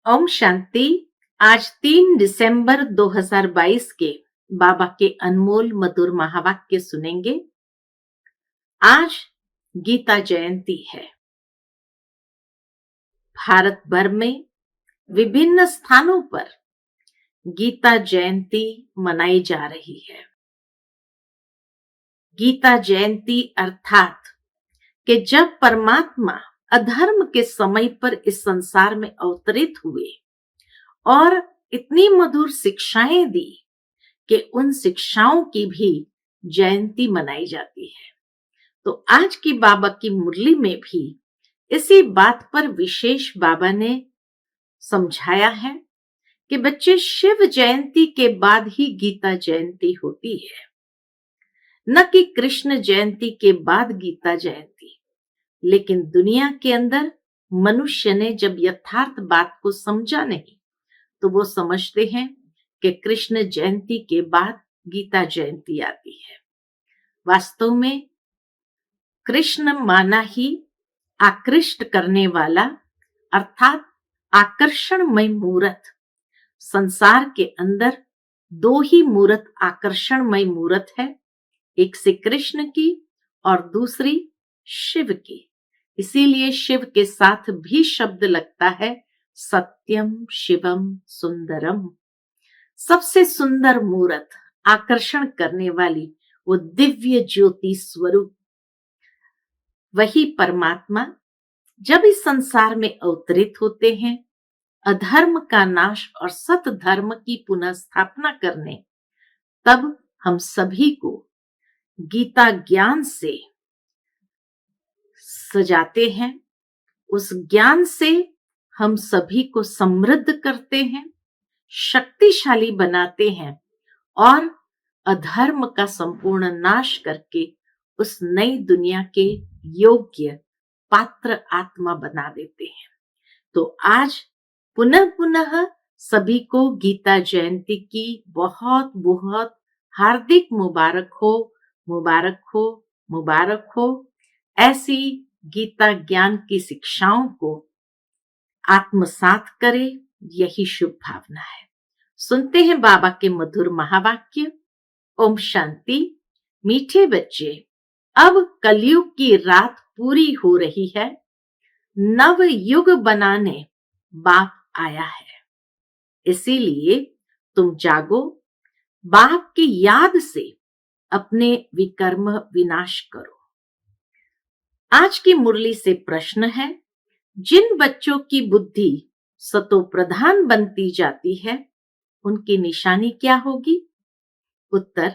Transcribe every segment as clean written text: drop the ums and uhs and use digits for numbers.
ओम शांति। आज 3 दिसंबर 2022 के बाबा के अनमोल मधुर महावाक्य सुनेंगे। आज गीता जयंती है। भारत भर में विभिन्न स्थानों पर गीता जयंती मनाई जा रही है। गीता जयंती अर्थात कि जब परमात्मा अधर्म के समय पर इस संसार में अवतरित हुए और इतनी मधुर शिक्षाएं दी कि उन शिक्षाओं की भी जयंती मनाई जाती है। तो आज की बाबा की मुरली में भी इसी बात पर विशेष बाबा ने समझाया है कि बच्चे, शिव जयंती के बाद ही गीता जयंती होती है, न कि कृष्ण जयंती के बाद गीता जयंती। लेकिन दुनिया के अंदर मनुष्य ने जब यथार्थ बात को समझा नहीं तो वो समझते हैं कि कृष्ण जयंती के बाद गीता जयंती आती है। वास्तव में कृष्ण माना ही आकृष्ट करने वाला अर्थात आकर्षणमय मूर्त। संसार के अंदर दो ही मूर्त आकर्षणमय मूर्त है, एक श्री कृष्ण की और दूसरी शिव की। इसीलिए शिव के साथ भी शब्द लगता है सत्यम शिवम सुंदरम। सबसे सुंदर मूर्त, आकर्षण करने वाली वो दिव्य ज्योति स्वरूप वही परमात्मा जब इस संसार में अवतरित होते हैं अधर्म का नाश और सत धर्म की पुनः स्थापना करने, तब हम सभी को गीता ज्ञान से सजाते हैं। उस ज्ञान से हम सभी को समृद्ध करते हैं, शक्तिशाली बनाते हैं और अधर्म का संपूर्ण नाश करके उस नई दुनिया के योग्य पात्र आत्मा बना देते हैं। तो आज पुनः पुनः सभी को गीता जयंती की बहुत बहुत हार्दिक मुबारक हो, मुबारक हो, मुबारक हो। ऐसी गीता ज्ञान की शिक्षाओं को आत्मसात करे, यही शुभ भावना है। सुनते हैं बाबा के मधुर महावाक्य। ओम शांति। मीठे बच्चे, अब कलयुग की रात पूरी हो रही है, नव युग बनाने बाप आया है। इसीलिए तुम जागो, बाप की याद से अपने विकर्म विनाश करो। आज की मुरली से प्रश्न है, जिन बच्चों की बुद्धि सतो प्रधान बनती जाती है उनकी निशानी क्या होगी? उत्तर,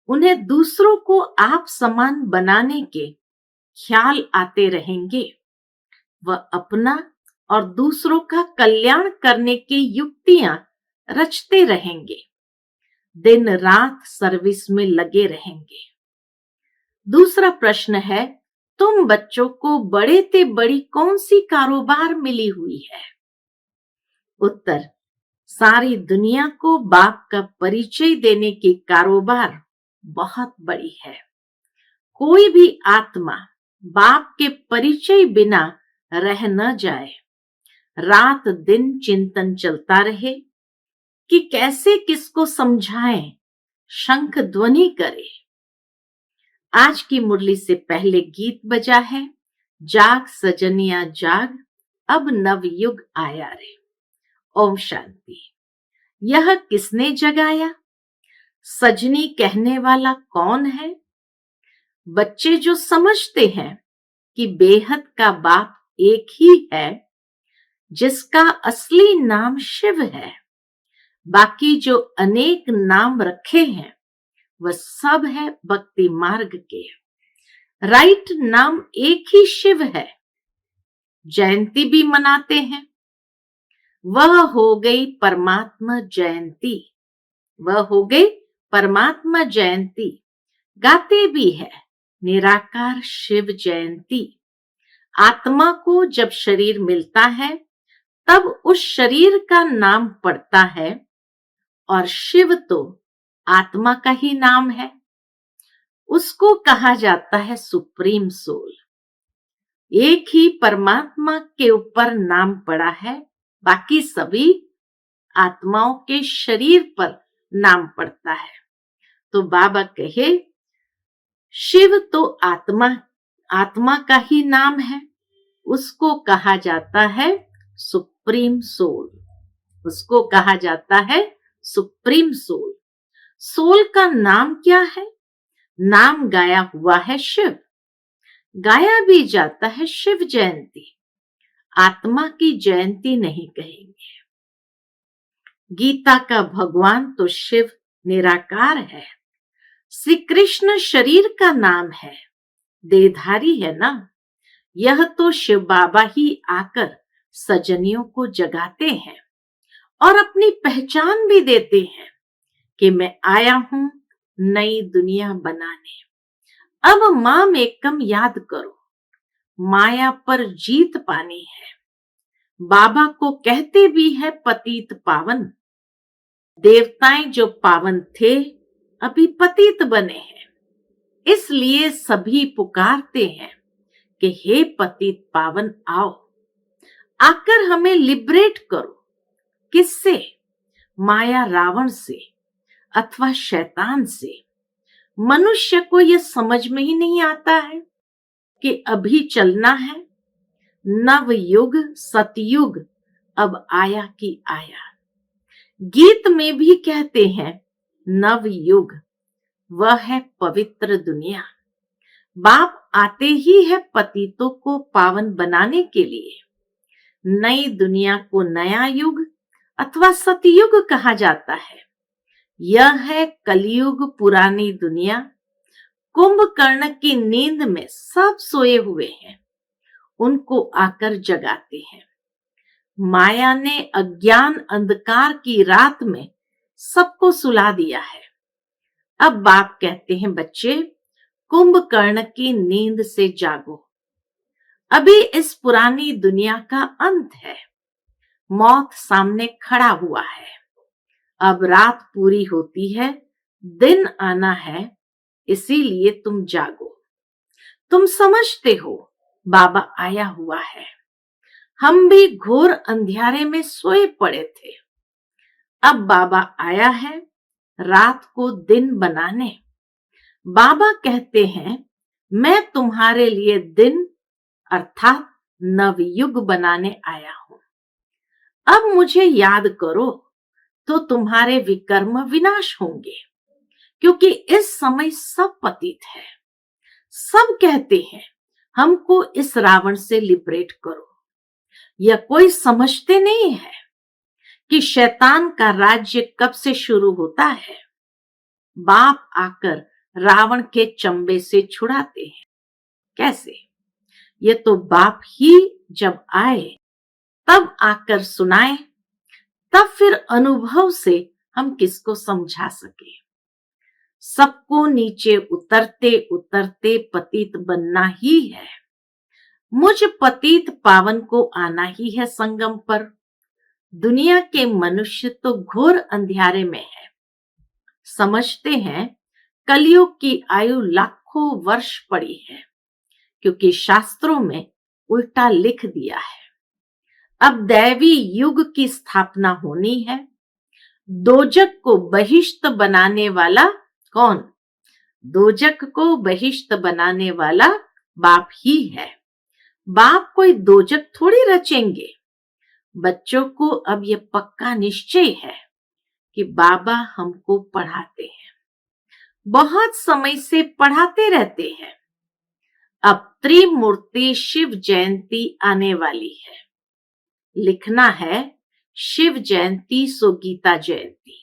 उन्हें दूसरों को आप समान बनाने के ख्याल आते रहेंगे। वह अपना और दूसरों का कल्याण करने की युक्तियां रचते रहेंगे, दिन रात सर्विस में लगे रहेंगे। दूसरा प्रश्न है, तुम बच्चों को बड़े ते बड़ी कौन सी कारोबार मिली हुई है? उत्तर, सारी दुनिया को बाप का परिचय देने की कारोबार बहुत बड़ी है। कोई भी आत्मा बाप के परिचय बिना रह न जाए। रात दिन चिंतन चलता रहे कि कैसे किसको समझाएं, शंख ध्वनि करे। आज की मुरली से पहले गीत बजा है, जाग सजनिया जाग, अब नवयुग आया रे। ओम शांति। यह किसने जगाया? सजनी कहने वाला कौन है? बच्चे जो समझते हैं कि बेहद का बाप एक ही है, जिसका असली नाम शिव है। बाकी जो अनेक नाम रखे हैं वह सब है भक्ति मार्ग के। राइट नाम एक ही शिव है। जयंती भी मनाते हैं, वह हो गई परमात्मा जयंती। वह हो गई परमात्मा जयंती। गाते भी है निराकार शिव जयंती। आत्मा को जब शरीर मिलता है तब उस शरीर का नाम पड़ता है और शिव तो आत्मा का ही नाम है। उसको कहा जाता है सुप्रीम सोल। एक ही परमात्मा के ऊपर नाम पड़ा है बाकी सभी आत्माओं के शरीर पर नाम पड़ता है। तो बाबा कहे, शिव तो आत्मा का ही नाम है। उसको कहा जाता है सुप्रीम सोल। उसको कहा जाता है सुप्रीम सोल। सोल का नाम क्या है? नाम गाया हुआ है शिव। गाया भी जाता है शिव जयंती। आत्मा की जयंती नहीं कहेंगे। गीता का भगवान तो शिव निराकार है। श्री कृष्ण शरीर का नाम है, देहधारी है ना। यह तो शिव बाबा ही आकर सजनियों को जगाते हैं और अपनी पहचान भी देते हैं कि मैं आया हूं नई दुनिया बनाने। अब माम एकम याद करो, माया पर जीत पानी है। बाबा को कहते भी है पतित पावन। देवताएं जो पावन थे अभी पतित बने हैं, इसलिए सभी पुकारते हैं कि हे पतित पावन आओ, आकर हमें लिबरेट करो। किससे? माया रावण से अथवा शैतान से। मनुष्य को यह समझ में ही नहीं आता है कि अभी चलना है। नव युग सतयुग अब आया कि आया। गीत में भी कहते हैं नव युग, वह है पवित्र दुनिया। बाप आते ही है पतितों को पावन बनाने के लिए। नई दुनिया को नया युग अथवा सतयुग कहा जाता है। यह है कलयुग पुरानी दुनिया। कुंभकर्ण की नींद में सब सोए हुए हैं, उनको आकर जगाते हैं। माया ने अज्ञान अंधकार की रात में सबको सुला दिया है। अब बाप कहते हैं, बच्चे कुंभकर्ण की नींद से जागो। अभी इस पुरानी दुनिया का अंत है। मौत सामने खड़ा हुआ है। अब रात पूरी होती है, दिन आना है, इसीलिए तुम जागो। तुम समझते हो बाबा आया हुआ है। हम भी घोर अंधियारे में सोए पड़े थे। अब बाबा आया है रात को दिन बनाने। बाबा कहते हैं, मैं तुम्हारे लिए दिन अर्थात नवयुग बनाने आया हूं। अब मुझे याद करो तो तुम्हारे विकर्म विनाश होंगे, क्योंकि इस समय सब पतित है। सब कहते हैं हमको इस रावण से लिबरेट करो। यह कोई समझते नहीं है कि शैतान का राज्य कब से शुरू होता है। बाप आकर रावण के चंबे से छुड़ाते हैं। कैसे? ये तो बाप ही जब आए तब आकर सुनाए, तब फिर अनुभव से हम किसको समझा सके। सबको नीचे उतरते उतरते पतित बनना ही है। मुझ पतित पावन को आना ही है संगम पर। दुनिया के मनुष्य तो घोर अंधियारे में है। समझते हैं कलयुग की आयु लाखों वर्ष पड़ी है, क्योंकि शास्त्रों में उल्टा लिख दिया है। अब दैवी युग की स्थापना होनी है। दोजक को बहिष्ट बनाने वाला कौन? दोजक को बहिष्ट बनाने वाला बाप ही है। बाप कोई दोजक थोड़ी रचेंगे। बच्चों को अब यह पक्का निश्चय है कि बाबा हमको पढ़ाते हैं, बहुत समय से पढ़ाते रहते हैं। अब त्रिमूर्ति शिव जयंती आने वाली है। लिखना है शिव जयंती सो गीता जयंती।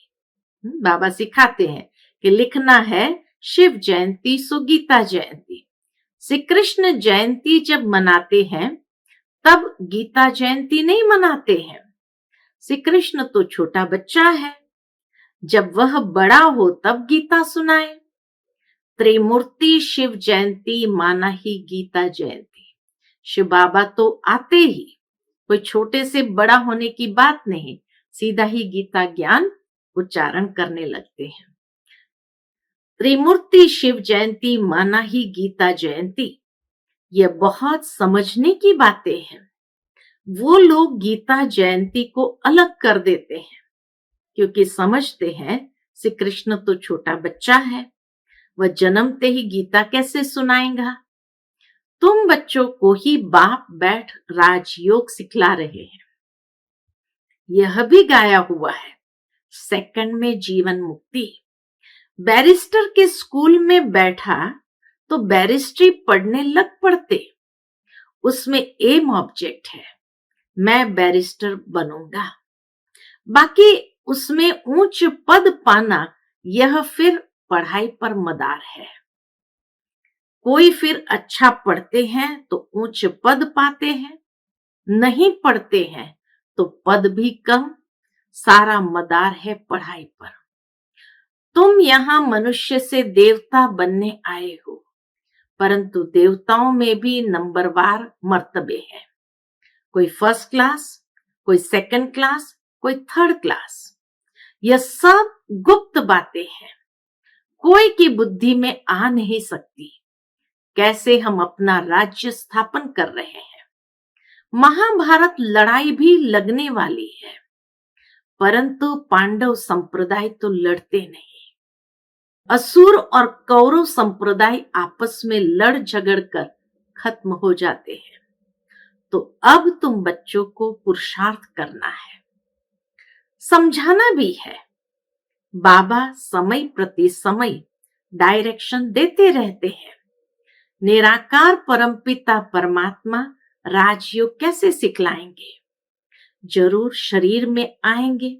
बाबा सिखाते हैं कि लिखना है शिव जयंती सो गीता जयंती। श्री कृष्ण जयंती जब मनाते हैं तब गीता जयंती नहीं मनाते हैं। श्री कृष्ण तो छोटा बच्चा है, जब वह बड़ा हो तब गीता सुनाए। त्रिमूर्ति शिव जयंती माना ही गीता जयंती। शिव बाबा तो आते ही कोई छोटे से बड़ा होने की बात नहीं, सीधा ही गीता ज्ञान उच्चारण करने लगते हैं। त्रिमूर्ति शिव जयंती माना ही गीता जयंती। यह बहुत समझने की बातें हैं। वो लोग गीता जयंती को अलग कर देते हैं क्योंकि समझते हैं श्री कृष्ण तो छोटा बच्चा है, वह जन्मते ही गीता कैसे सुनाएगा। तुम बच्चों को ही बाप बैठ राजयोग सिखला रहे हैं। यह भी गाया हुआ है, सेकंड में जीवन मुक्ति। बैरिस्टर के स्कूल में बैठा तो बैरिस्ट्री पढ़ने लग पड़ते। उसमें एम ऑब्जेक्ट है, मैं बैरिस्टर बनूंगा। बाकी उसमें ऊंच पद पाना, यह फिर पढ़ाई पर मदार है। कोई फिर अच्छा पढ़ते हैं तो ऊंच पद पाते हैं, नहीं पढ़ते हैं तो पद भी कम। सारा मदार है पढ़ाई पर। तुम यहां मनुष्य से देवता बनने आए हो, परंतु देवताओं में भी नंबरवार मर्तबे हैं। कोई फर्स्ट क्लास, कोई सेकंड क्लास, कोई थर्ड क्लास। यह सब गुप्त बातें हैं, कोई की बुद्धि में आ नहीं सकती। कैसे हम अपना राज्य स्थापन कर रहे हैं। महाभारत लड़ाई भी लगने वाली है, परंतु पांडव संप्रदाय तो लड़ते नहीं। असुर और कौरव संप्रदाय आपस में लड़ झगड़ कर खत्म हो जाते हैं। तो अब तुम बच्चों को पुरुषार्थ करना है, समझाना भी है। बाबा समय प्रति समय डायरेक्शन देते रहते हैं। निराकार परमपिता परमात्मा राजयोग कैसे सिखलाएंगे। जरूर शरीर में आएंगे।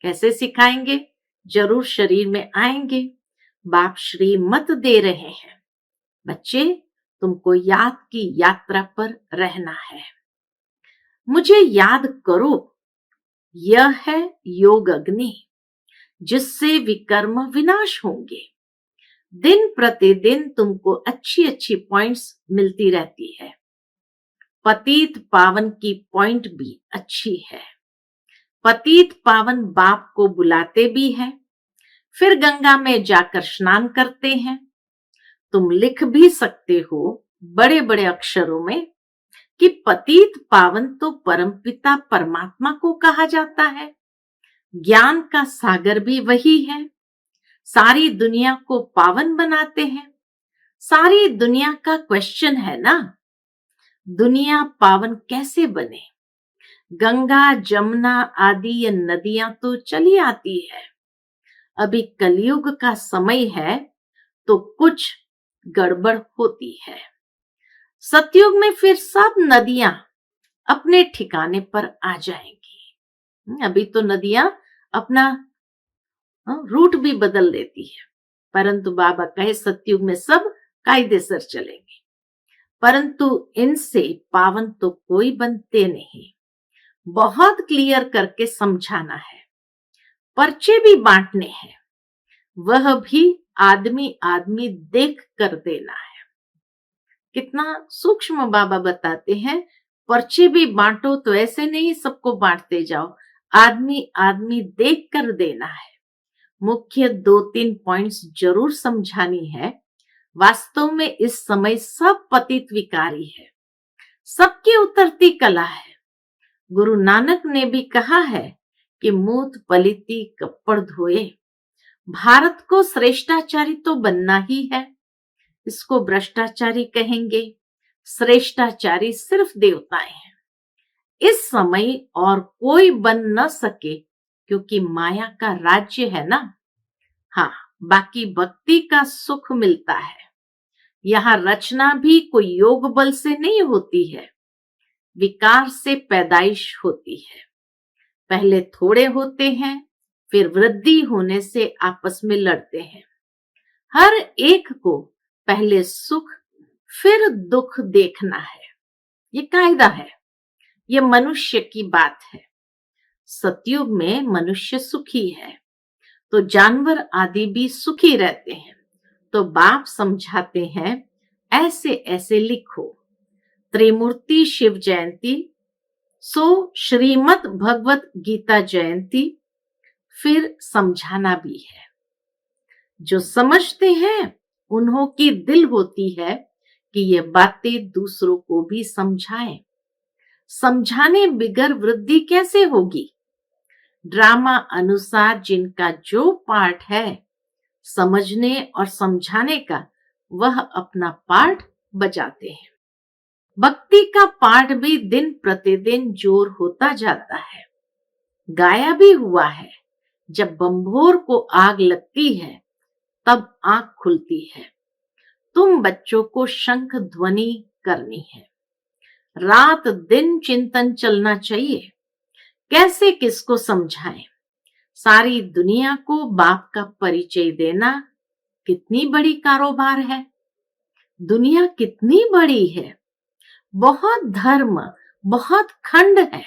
कैसे सिखाएंगे, जरूर शरीर में आएंगे। बाप श्रीमत दे रहे हैं, बच्चे तुमको याद की यात्रा पर रहना है। मुझे याद करो, यह है योग अग्नि, जिससे विकर्म विनाश होंगे। दिन प्रतिदिन तुमको अच्छी अच्छी पॉइंट्स मिलती रहती है। पतित पावन की पॉइंट भी अच्छी है। पतित पावन बाप को बुलाते भी हैं, फिर गंगा में जाकर स्नान करते हैं। तुम लिख भी सकते हो बड़े बड़े अक्षरों में कि पतित पावन तो परमपिता परमात्मा को कहा जाता है। ज्ञान का सागर भी वही है, सारी दुनिया को पावन बनाते हैं। सारी दुनिया का क्वेश्चन है ना, दुनिया पावन कैसे बने। गंगा जमुना आदि ये नदियां तो चली आती है। अभी कलयुग का समय है तो कुछ गड़बड़ होती है। सतयुग में फिर सब नदियां अपने ठिकाने पर आ जाएंगी। अभी तो नदियां अपना रूट भी बदल देती है, परंतु बाबा कहे सतयुग में सब कायदेसर चलेंगे। परंतु इनसे पावन तो कोई बनते नहीं। बहुत क्लियर करके समझाना है। पर्चे भी बांटने हैं, वह भी आदमी आदमी देख कर देना है। कितना सूक्ष्म बाबा बताते हैं। पर्चे भी बांटो तो ऐसे नहीं सबको बांटते जाओ, आदमी आदमी देख कर देना है। मुख्य 2-3 पॉइंट्स जरूर समझानी है। वास्तव में इस समय सब पतित विकारी है, सबकी उतरती कला है। गुरु नानक ने भी कहा है कि मूत पलिती कपड़ धोए। भारत को श्रेष्ठाचारी तो बनना ही है, इसको भ्रष्टाचारी कहेंगे। श्रेष्ठाचारी सिर्फ देवताएं हैं। इस समय और कोई बन न सके क्योंकि माया का राज्य है ना। हाँ, बाकी भक्ति का सुख मिलता है। यहाँ रचना भी कोई योग बल से नहीं होती है, विकार से पैदाइश होती है। पहले थोड़े होते हैं, फिर वृद्धि होने से आपस में लड़ते हैं। हर एक को पहले सुख फिर दुख देखना है, ये कायदा है, ये मनुष्य की बात है। सतयुग में मनुष्य सुखी है तो जानवर आदि भी सुखी रहते हैं। तो बाप समझाते हैं ऐसे ऐसे लिखो। त्रिमूर्ति शिव जयंती, सो श्रीमद् भगवत गीता जयंती, फिर समझाना भी है। जो समझते हैं उन्हों की दिल होती है कि ये बातें दूसरों को भी समझाएं। समझाने बिगर वृद्धि कैसे होगी? ड्रामा अनुसार जिनका जो पार्ट है समझने और समझाने का, वह अपना पार्ट बजाते हैं। भक्ति का पाठ भी दिन प्रतिदिन जोर होता जाता है। गाया भी हुआ है, जब बंभोर को आग लगती है तब आंख खुलती है। तुम बच्चों को शंख ध्वनि करनी है। रात दिन चिंतन चलना चाहिए। कैसे किसको समझाएं? सारी दुनिया को बाप का परिचय देना कितनी बड़ी कारोबार है। दुनिया कितनी बड़ी है, बहुत धर्म, बहुत खंड है।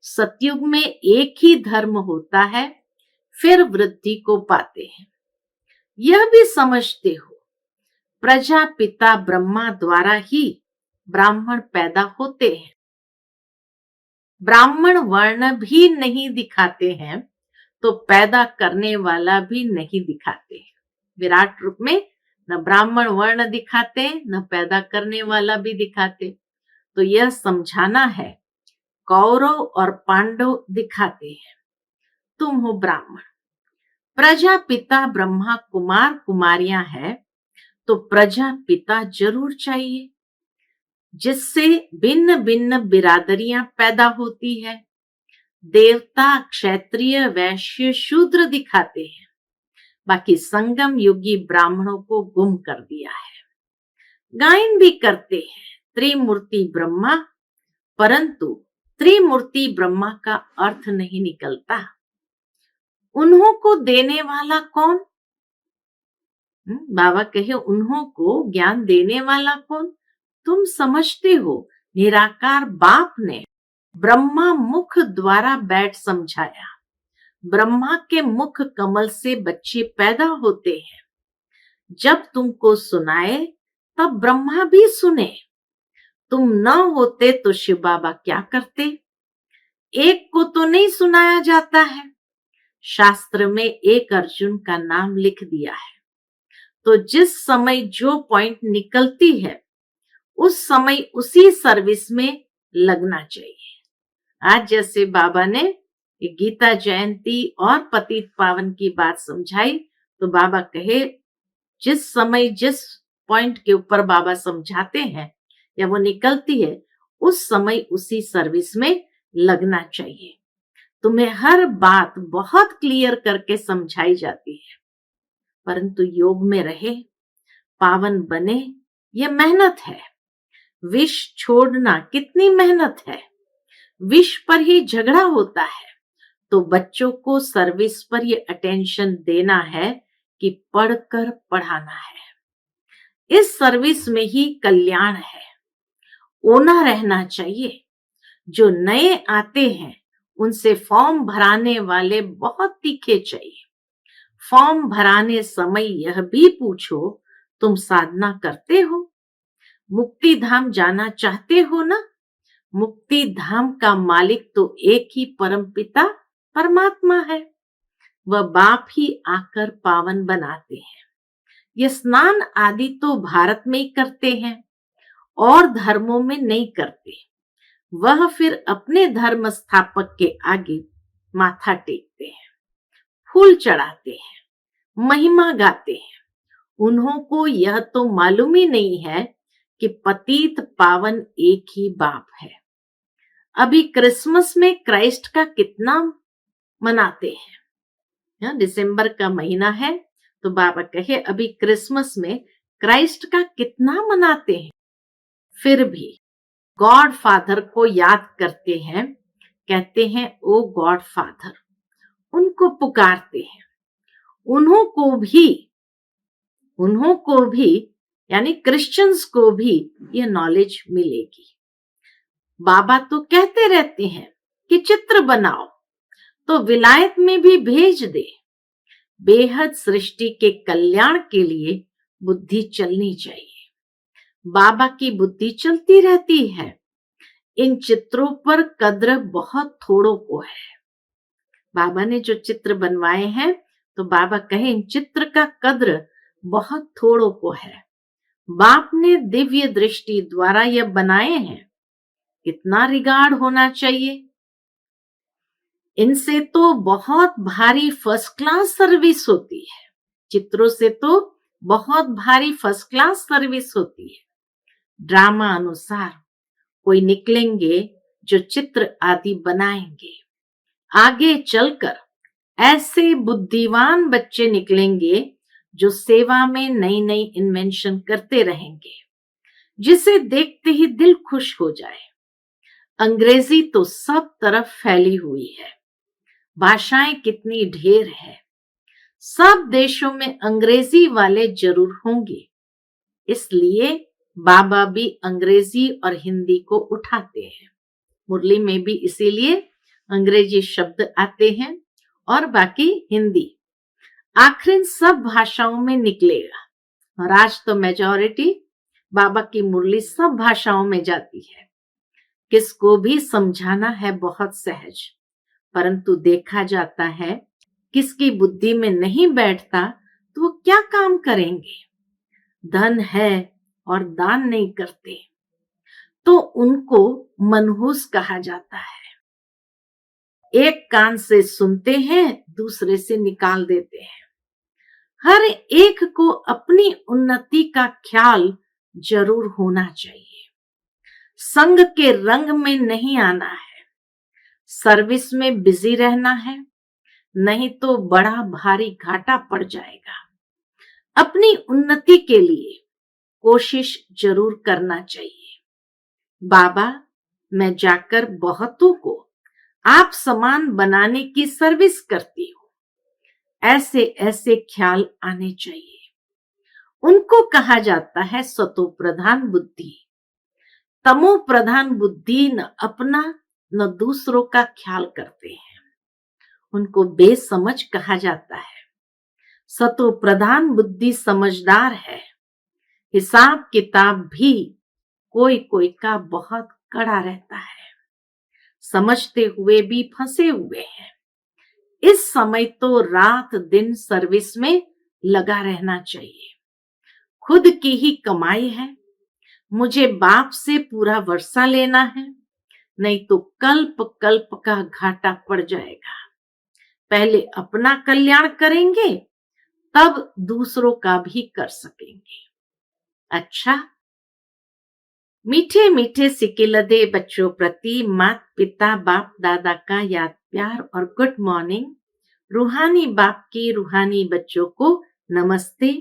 सतयुग में एक ही धर्म होता है, फिर वृद्धि को पाते हैं। यह भी समझते हो, प्रजापिता ब्रह्मा द्वारा ही ब्राह्मण पैदा होते हैं। ब्राह्मण वर्ण भी नहीं दिखाते हैं तो पैदा करने वाला भी नहीं दिखाते हैं। विराट रूप में न ब्राह्मण वर्ण दिखाते, न पैदा करने वाला भी दिखाते। तो यह समझाना है, कौरव और पांडव दिखाते हैं, तुम हो ब्राह्मण। प्रजापिता ब्रह्मा कुमार कुमारियां है तो प्रजापिता जरूर चाहिए, जिससे भिन्न भिन्न बिरादरियां पैदा होती है। देवता क्षत्रिय वैश्य शूद्र दिखाते हैं, बाकी संगम युगी ब्राह्मणों को गुम कर दिया है। गायन भी करते हैं त्रिमूर्ति ब्रह्मा, परंतु त्रिमूर्ति ब्रह्मा का अर्थ नहीं निकलता। उन्हों को देने वाला कौन? बाबा कहे, उन्हों को ज्ञान देने वाला कौन? तुम समझते हो, निराकार बाप ने ब्रह्मा मुख द्वारा बैठ समझाया। ब्रह्मा के मुख कमल से बच्चे पैदा होते हैं। जब तुमको सुनाए तब ब्रह्मा भी सुने। तुम न होते तो शिव बाबा क्या करते? एक को तो नहीं सुनाया जाता है। शास्त्र में एक अर्जुन का नाम लिख दिया है, तो जिस समय जो पॉइंट निकलती है उस समय उसी सर्विस में लगना चाहिए। आज जैसे बाबा ने गीता जयंती और पतित पावन की बात समझाई, तो बाबा कहे, जिस समय जिस पॉइंट के ऊपर बाबा समझाते हैं या वो निकलती है, उस समय उसी सर्विस में लगना चाहिए। तुम्हें हर बात बहुत क्लियर करके समझाई जाती है, परंतु योग में रहे, पावन बने, यह मेहनत है। विष छोड़ना कितनी मेहनत है। विष पर ही झगड़ा होता है, तो बच्चों को सर्विस पर ये अटेंशन देना है कि पढ़कर पढ़ाना है। इस सर्विस में ही कल्याण है। ओना रहना चाहिए। जो नए आते हैं उनसे फॉर्म भराने वाले बहुत तीखे चाहिए। फॉर्म भराने समय यह भी पूछो, तुम साधना करते हो? मुक्ति धाम जाना चाहते हो ना? मुक्ति धाम का मालिक तो एक ही परमपिता परमात्मा है। वह बाप ही आकर पावन बनाते हैं। ये स्नान आदि तो भारत में ही करते हैं और धर्मों में नहीं करते। वह फिर अपने धर्म स्थापक के आगे माथा टेकते हैं, फूल चढ़ाते हैं, महिमा गाते हैं। उन्हों को यह तो मालूम ही नहीं है कि पतित पावन एक ही बाप है। अभी क्रिसमस में क्राइस्ट का कितना मनाते हैं। दिसंबर का महीना है, तो बाबा कहे, अभी क्रिसमस में क्राइस्ट का कितना मनाते हैं। फिर भी गॉड फादर को याद करते हैं, कहते हैं ओ गॉड फादर, उनको पुकारते हैं। उन्हों को भी यानी क्रिश्चियंस को भी यह नॉलेज मिलेगी। बाबा तो कहते रहते हैं कि चित्र बनाओ, तो विलायत में भी भेज दे। बेहद सृष्टि के कल्याण के लिए बुद्धि चलनी चाहिए। बाबा की बुद्धि चलती रहती है। इन चित्रों पर कद्र बहुत थोड़ों को है। बाबा ने जो चित्र बनवाए हैं, तो बाबा कहे, इन चित्र का कद्र बहुत थोड़ों को है। बाप ने दिव्य दृष्टि द्वारा यह बनाए हैं। कितना रिगार्ड होना चाहिए। इनसे तो बहुत भारी फर्स्ट क्लास सर्विस होती है, चित्रों से तो बहुत भारी फर्स्ट क्लास सर्विस होती है। ड्रामा अनुसार कोई निकलेंगे जो चित्र आदि बनाएंगे। आगे चलकर ऐसे बुद्धिमान बच्चे निकलेंगे जो सेवा में नई नई इन्वेंशन करते रहेंगे, जिसे देखते ही दिल खुश हो जाए। अंग्रेजी तो सब तरफ फैली हुई है, भाषाएं कितनी ढेर है, सब देशों में अंग्रेजी वाले जरूर होंगे। इसलिए बाबा भी अंग्रेजी और हिंदी को उठाते हैं। मुरली में भी इसीलिए अंग्रेजी शब्द आते हैं और बाकी हिंदी। आखिर सब भाषाओं में निकलेगा, और आज तो मेजॉरिटी बाबा की मुरली सब भाषाओं में जाती है। किसको भी समझाना है बहुत सहज, परंतु देखा जाता है किसकी बुद्धि में नहीं बैठता तो वो क्या काम करेंगे। धन है और दान नहीं करते तो उनको मनहूस कहा जाता है। एक कान से सुनते हैं, दूसरे से निकाल देते हैं। हर एक को अपनी उन्नति का ख्याल जरूर होना चाहिए। संग के रंग में नहीं आना है, सर्विस में बिजी रहना है, नहीं तो बड़ा भारी घाटा पड़ जाएगा। अपनी उन्नति के लिए कोशिश जरूर करना चाहिए। बाबा, मैं जाकर बहुतों को आप समान बनाने की सर्विस करती हूं, ऐसे ऐसे ख्याल आने चाहिए। उनको कहा जाता है सतो प्रधान बुद्धि। तमो प्रधान बुद्धि न अपना न दूसरों का ख्याल करते हैं, उनको बेसमझ कहा जाता है। सतो प्रधान बुद्धि समझदार है, हिसाब किताब भी कोई कोई का बहुत कड़ा रहता है, समझते हुए भी फंसे हुए हैं। इस समय तो रात दिन सर्विस में लगा रहना चाहिए। खुद की ही कमाई है, मुझे बाप से पूरा वर्षा लेना है, नहीं तो कल्प कल्प का घाटा पड़ जाएगा। पहले अपना कल्याण करेंगे, तब दूसरों का भी कर सकेंगे। अच्छा, मीठे मीठे सिकिलदे बच्चों प्रति माता पिता बाप दादा का याद प्यार और गुड मॉर्निंग। रूहानी बाप की रूहानी बच्चों को नमस्ते।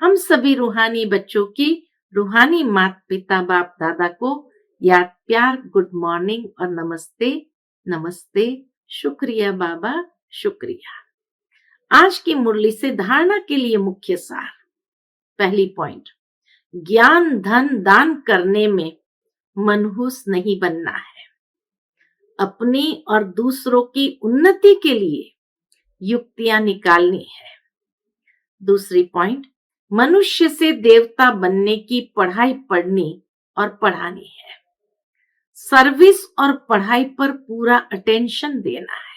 हम सभी रूहानी बच्चों की रूहानी माता पिता बाप दादा को याद प्यार गुड मॉर्निंग और नमस्ते। नमस्ते, शुक्रिया बाबा, शुक्रिया। आज की मुरली से धारणा के लिए मुख्य सार। पहली पॉइंट, ज्ञान धन दान करने में मनहूस नहीं बनना है। अपनी और दूसरों की उन्नति के लिए युक्तियां निकालनी है। दूसरी पॉइंट, मनुष्य से देवता बनने की पढ़ाई पढ़नी और पढ़ानी है। सर्विस और पढ़ाई पर पूरा अटेंशन देना है।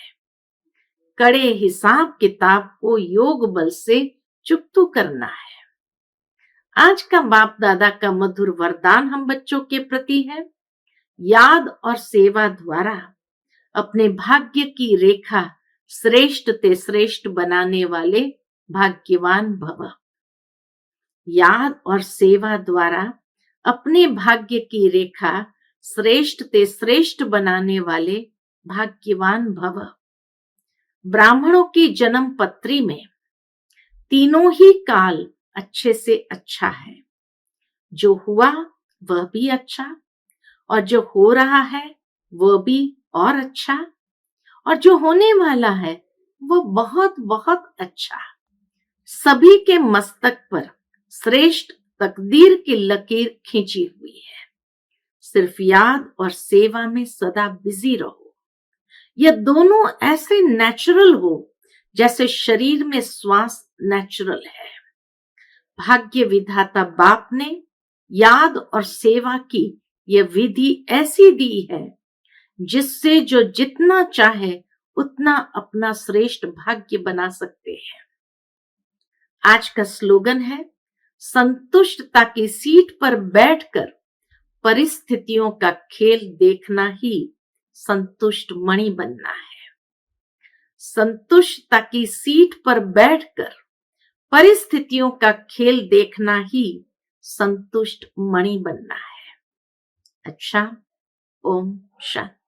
कड़े हिसाब किताब को योग बल से चुकतू करना है। आज का बाप दादा का मधुर वरदान हम बच्चों के प्रति है, याद और सेवा द्वारा अपने भाग्य की रेखा श्रेष्ठ ते श्रेष्ठ बनाने वाले भाग्यवान भव। याद और सेवा द्वारा अपने भाग्य की रेखा श्रेष्ठ ते श्रेष्ठ बनाने वाले भाग्यवान भव। ब्राह्मणों की जन्म पत्री में तीनों ही काल अच्छे से अच्छा है। जो हुआ वह भी अच्छा, और जो हो रहा है वह भी और अच्छा, और जो होने वाला है वह बहुत बहुत अच्छा। सभी के मस्तक पर श्रेष्ठ तकदीर की लकीर खींची हुई है। सिर्फ याद और सेवा में सदा बिजी रहो। यह दोनों ऐसे नेचुरल हो जैसे शरीर में श्वास नेचुरल है। भाग्य विधाता बाप ने याद और सेवा की यह विधि ऐसी दी है जिससे जो जितना चाहे उतना अपना श्रेष्ठ भाग्य बना सकते हैं। आज का स्लोगन है, संतुष्टता की सीट पर बैठकर परिस्थितियों का खेल देखना ही संतुष्ट मणि बनना है। संतुष्टता की सीट पर बैठकर परिस्थितियों का खेल देखना ही संतुष्ट मणि बनना है। अच्छा, ओम शांति।